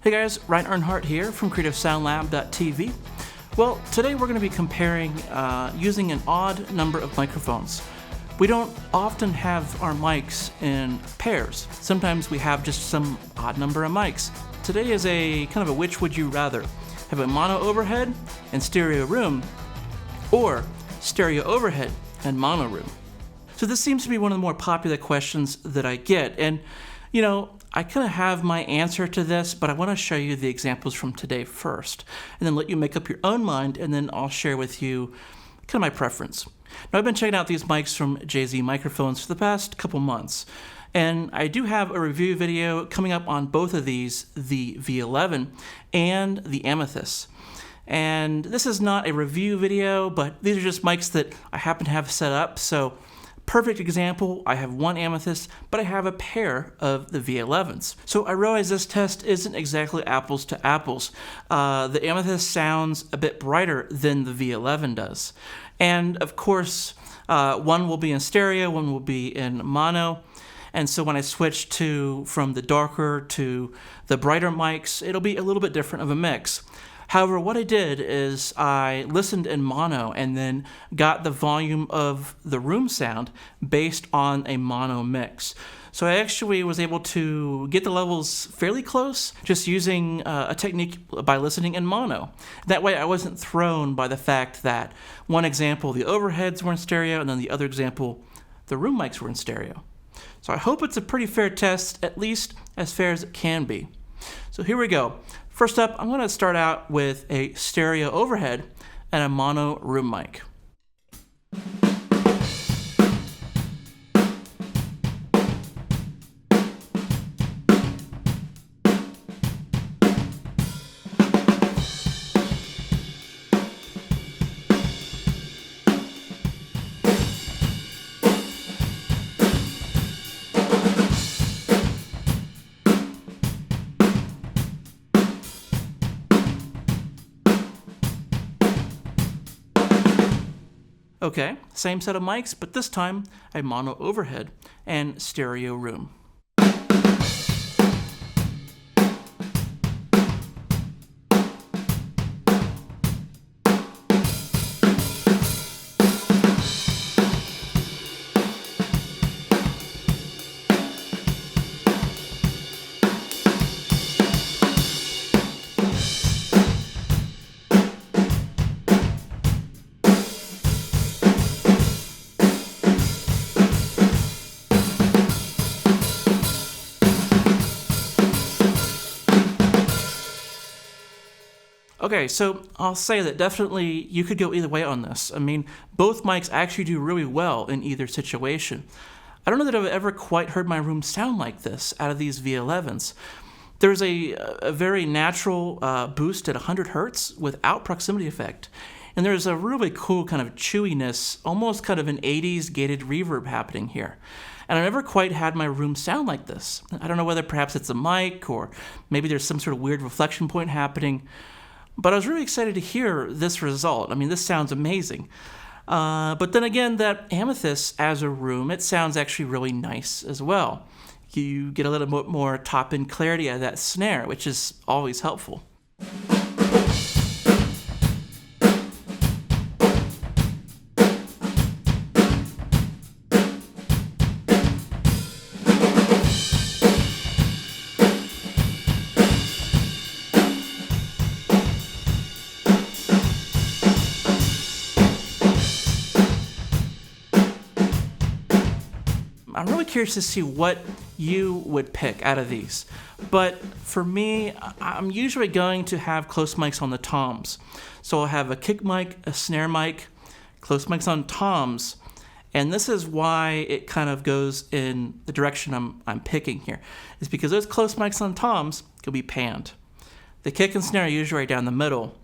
Hey guys, Ryan Earnhardt here from CreativeSoundLab.tv. Well, today we're going to be comparing using an odd number of microphones. We don't often have our mics in pairs. Sometimes we have just some odd number of mics. Today is a kind of a which would you rather. Have a mono overhead and stereo room, or stereo overhead and mono room. So this seems to be one of the more popular questions that I get, and you know, I kind of have my answer to this, but I want to show you the examples from today first, and then let you make up your own mind, and then I'll share with you kind of my preference. Now, I've been checking out these mics from JZ Microphones for the past couple months, and I do have a review video coming up on both of these, the V11 and the Amethyst. And this is not a review video, but these are just mics that I happen to have set up, so perfect example, I have one Amethyst, but I have a pair of the V11s. So I realize this test isn't exactly apples to apples. The Amethyst sounds a bit brighter than the V11 does. And of course, one will be in stereo, one will be in mono. And so when I switch from the darker to the brighter mics, it'll be a little bit different of a mix. However, what I did is I listened in mono and then got the volume of the room sound based on a mono mix. So I actually was able to get the levels fairly close just using a technique by listening in mono. That way I wasn't thrown by the fact that one example, the overheads were in stereo, and then the other example, the room mics were in stereo. So I hope it's a pretty fair test, at least as fair as it can be. So here we go. First up, I'm going to start out with a stereo overhead and a mono room mic. Okay, same set of mics, but this time a mono overhead and stereo room. Okay, so I'll say that definitely you could go either way on this. I mean, both mics actually do really well in either situation. I don't know that I've ever quite heard my room sound like this out of these V11s. There's a very natural boost at 100 hertz without proximity effect. And there's a really cool kind of chewiness, almost kind of an 80s gated reverb happening here. And I never quite had my room sound like this. I don't know whether perhaps it's a mic or maybe there's some sort of weird reflection point happening. But I was really excited to hear this result. I mean, this sounds amazing. But then again, that Amethyst as a room, it sounds actually really nice as well. You get a little bit more top-end clarity out of that snare, which is always helpful. I'm really curious to see what you would pick out of these. But for me, I'm usually going to have close mics on the toms. So I'll have a kick mic, a snare mic, close mics on toms. And this is why it kind of goes in the direction I'm picking here. Is because those close mics on toms can be panned. The kick and snare are usually right down the middle.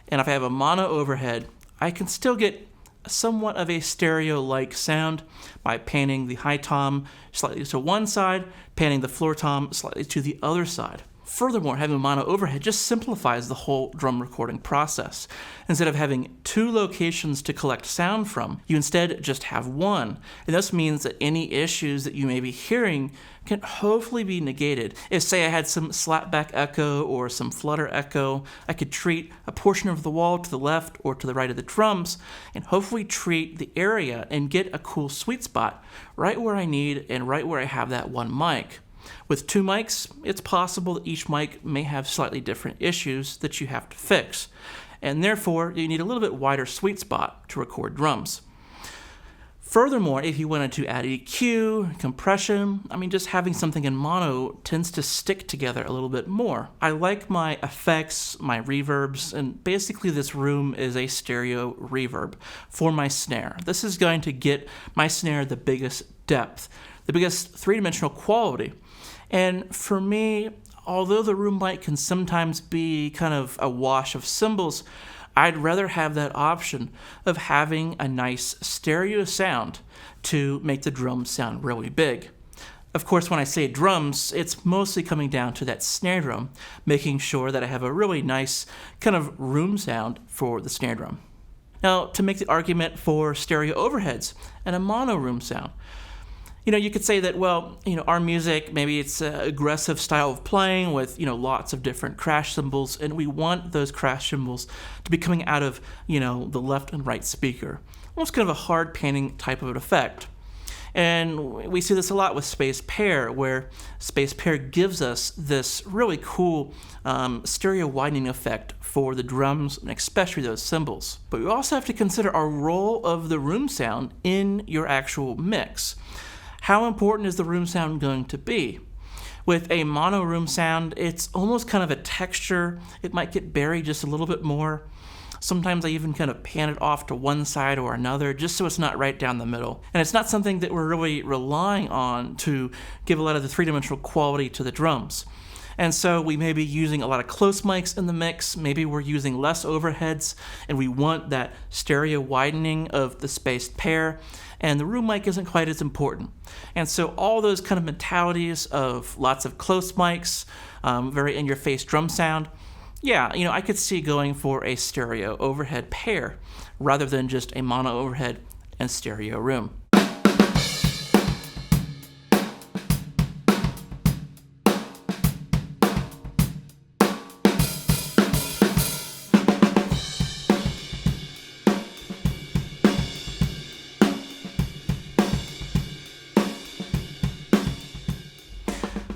And if I have a mono overhead, I can still get somewhat of a stereo-like sound by panning the high tom slightly to one side, panning the floor tom slightly to the other side. Furthermore, having a mono overhead just simplifies the whole drum recording process. Instead of having two locations to collect sound from, you instead just have one. And this means that any issues that you may be hearing can hopefully be negated. If, say, I had some slapback echo or some flutter echo, I could treat a portion of the wall to the left or to the right of the drums and hopefully treat the area and get a cool sweet spot right where I need and right where I have that one mic. With two mics, it's possible that each mic may have slightly different issues that you have to fix, and therefore you need a little bit wider sweet spot to record drums. Furthermore, if you wanted to add EQ, compression, just having something in mono tends to stick together a little bit more. I like my effects, my reverbs, and basically this room is a stereo reverb for my snare. This is going to get my snare the biggest depth, the biggest three-dimensional quality. And for me, although the room mic can sometimes be kind of a wash of cymbals, I'd rather have that option of having a nice stereo sound to make the drums sound really big. Of course, when I say drums, it's mostly coming down to that snare drum, making sure that I have a really nice kind of room sound for the snare drum. Now, to make the argument for stereo overheads and a mono room sound, you could say that, our music, maybe it's an aggressive style of playing with, lots of different crash cymbals, and we want those crash cymbals to be coming out of, the left and right speaker. Almost kind of a hard panning type of an effect. And we see this a lot with space pair, where space pair gives us this really cool stereo widening effect for the drums, and especially those cymbals. But we also have to consider our role of the room sound in your actual mix. How important is the room sound going to be? With a mono room sound, it's almost kind of a texture. It might get buried just a little bit more. Sometimes I even kind of pan it off to one side or another just so it's not right down the middle. And it's not something that we're really relying on to give a lot of the three-dimensional quality to the drums. And so we may be using a lot of close mics in the mix, maybe we're using less overheads, and we want that stereo widening of the spaced pair, and the room mic isn't quite as important. And so all those kind of mentalities of lots of close mics, very in-your-face drum sound, I could see going for a stereo overhead pair rather than just a mono overhead and stereo room.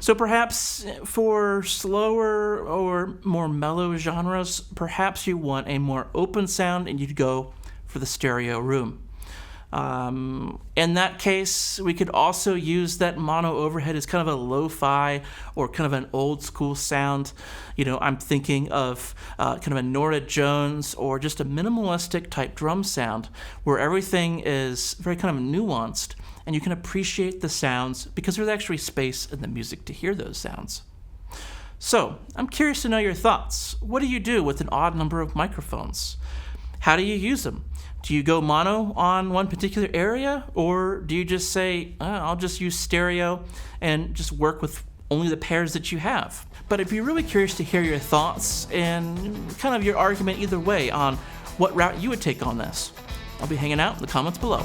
So perhaps for slower or more mellow genres, perhaps you want a more open sound and you'd go for the stereo room. In that case, we could also use that mono overhead as kind of a lo-fi or kind of an old school sound. I'm thinking of kind of a Norah Jones or just a minimalistic type drum sound where everything is very kind of nuanced and you can appreciate the sounds because there's actually space in the music to hear those sounds. So, I'm curious to know your thoughts. What do you do with an odd number of microphones? How do you use them? Do you go mono on one particular area, or do you just say, I'll just use stereo and just work with only the pairs that you have? But I'd be really curious to hear your thoughts and kind of your argument either way on what route you would take on this. I'll be hanging out in the comments below.